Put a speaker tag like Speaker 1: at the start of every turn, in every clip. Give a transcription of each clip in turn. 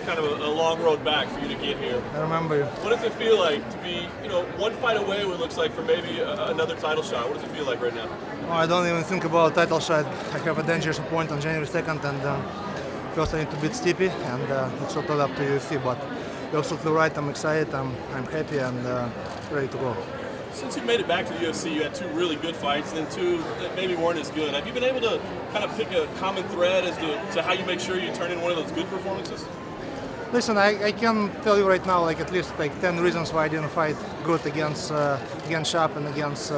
Speaker 1: Kind of a long road back for you to get here.
Speaker 2: I remember you.
Speaker 1: What does it feel like to be, one fight away? What it looks like for maybe another title shot. What does it feel like right now?
Speaker 2: Oh, I don't even think about title shot. I have a dangerous opponent on January 2nd, and first I need to beat Stipe, and it's all up to UFC. But you're absolutely right. I'm excited. I'm happy and ready to go.
Speaker 1: Since you made it back to the UFC, you had two really good fights, and then two that maybe weren't as good. Have you been able to kind of pick a common thread as to how you make sure you turn in one of those good performances?
Speaker 2: Listen, I can tell you right now, at least 10 reasons why I didn't fight good against Sharp and against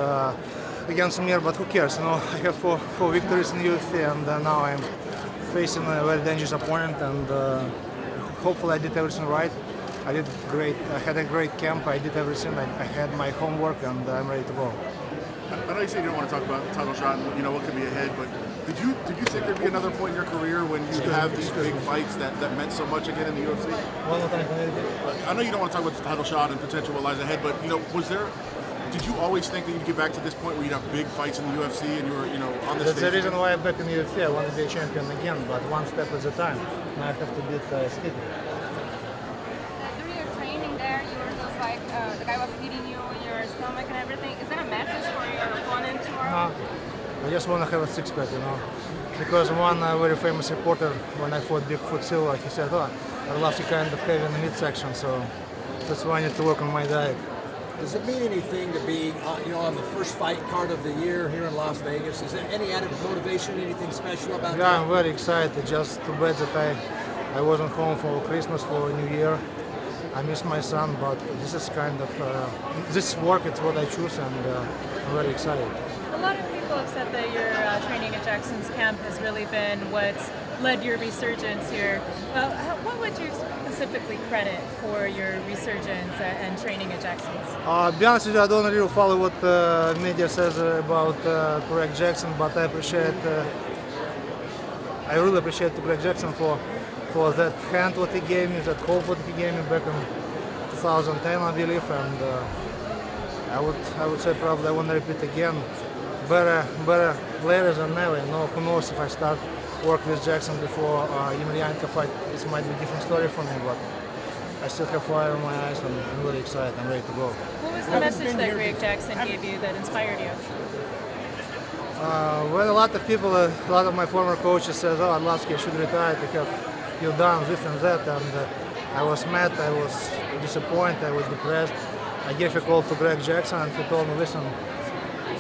Speaker 2: Mir, but who cares? I have four victories in UFC, and now I'm facing a very dangerous opponent, and hopefully I did everything right. I did great. I had a great camp. I did everything. I had my homework, and I'm ready to go.
Speaker 3: I know you said you don't want to talk about the title shot and what could be ahead, but did you think there'd be another point in your career when you have these big fights that meant so much again in the UFC? I know you don't want to talk about the title shot and potential what lies ahead, but did you always think that you'd get back to this point where you'd have big fights in the UFC and you were on the
Speaker 2: That's
Speaker 3: stage?
Speaker 2: the reason why I'm back in the UFC. I want to be a champion again, but one step at a time. Now I have to beat Stipe.
Speaker 4: During your training there, you were just like, the guy was hitting you in your stomach and everything. Is that a message for your opponent tomorrow?
Speaker 2: No, I just want to have a six-pack, Because one very famous reporter, when I fought Bigfoot Silva, he said, Arlovski kind of heavy in the midsection, so that's why I need to work on my diet.
Speaker 5: Does it mean anything to be, on the first fight card of the year here in Las Vegas? Is there any added motivation, anything special about that?
Speaker 2: Yeah, I'm very excited. Just too bad that I wasn't home for Christmas, for New Year. I miss my son, but this is kind of, this work, it's what I choose, and I'm very excited.
Speaker 6: A lot of people have said that your training at Jackson's camp has really been what's led your resurgence here. What would you specifically credit for your resurgence and training at Jackson's?
Speaker 2: To be honest with you, I don't really follow what the media says about Greg Jackson, but I really appreciate Greg Jackson for that hand what he gave me, that hope what he gave me back in 2010, I believe, and I would say probably I want to repeat again. Better later than never. Who knows if I start work with Jackson before Emelianenko fight, this might be a different story for me, but I still have fire in my eyes and I'm really excited. I'm ready to go.
Speaker 6: What was the message that Greg Jackson gave you that inspired you?
Speaker 2: Well, a lot of people, a lot of my former coaches said, Arlovski, you should retire to have you done this and that, and I was mad, I was disappointed, I was depressed. I gave a call to Greg Jackson and he told me, listen,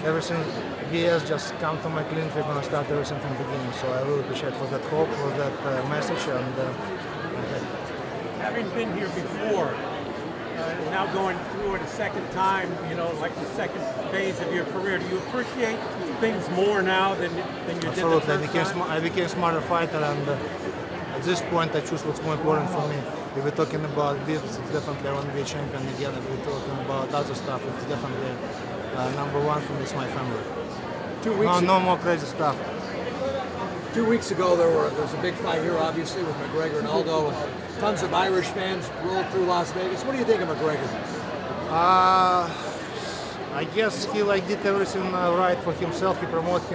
Speaker 2: everything BS, just come to my clinic, we're going to start everything from the beginning. So I really appreciate for that hope, for that message, and
Speaker 7: having been here before, now going through it a second time, like the second phase of your career, do you appreciate things more now than you did the
Speaker 2: absolutely.
Speaker 7: first time?
Speaker 2: I became a smarter fighter, and at this point I choose what's more important for me. If we're talking about business, it's definitely I want to be a champion again. If we're talking about other stuff, it's definitely number one for me is my family. No more crazy stuff.
Speaker 5: 2 weeks ago, there was a big fight here, obviously, with McGregor and Aldo. Tons of Irish fans rolled through Las Vegas. What do you think of McGregor?
Speaker 2: I guess he did everything right for himself. He promoted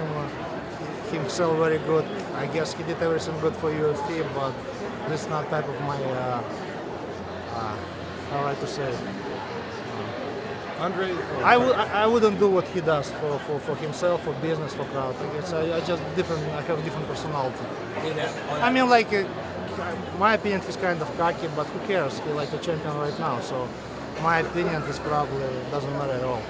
Speaker 2: himself very good. I guess he did everything good for UFC, but this is not type of my how to say.
Speaker 8: Andrei,
Speaker 2: I wouldn't do what he does for himself, for business, for crowd. I guess I have a different personality. I mean, my opinion, he's kind of cocky, but who cares? He's like a champion right now, so my opinion is probably doesn't matter at all.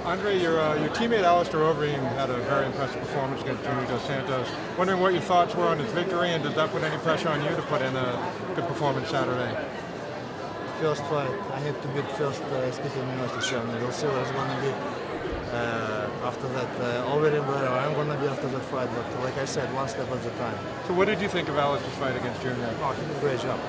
Speaker 8: Andrei, your teammate Alistair Overeem had a very impressive performance against Junior Dos Santos. Wondering what your thoughts were on his victory, and does that put any pressure on you to put in a good performance Saturday?
Speaker 2: First fight, I need to beat first Stipe Miocic, and we'll see what's going to be after that. Overeem, I'm going to be after that fight, but like I said, one step at a time.
Speaker 8: So what did you think of Alistair's fight against Junior?
Speaker 2: Oh, he did a great job.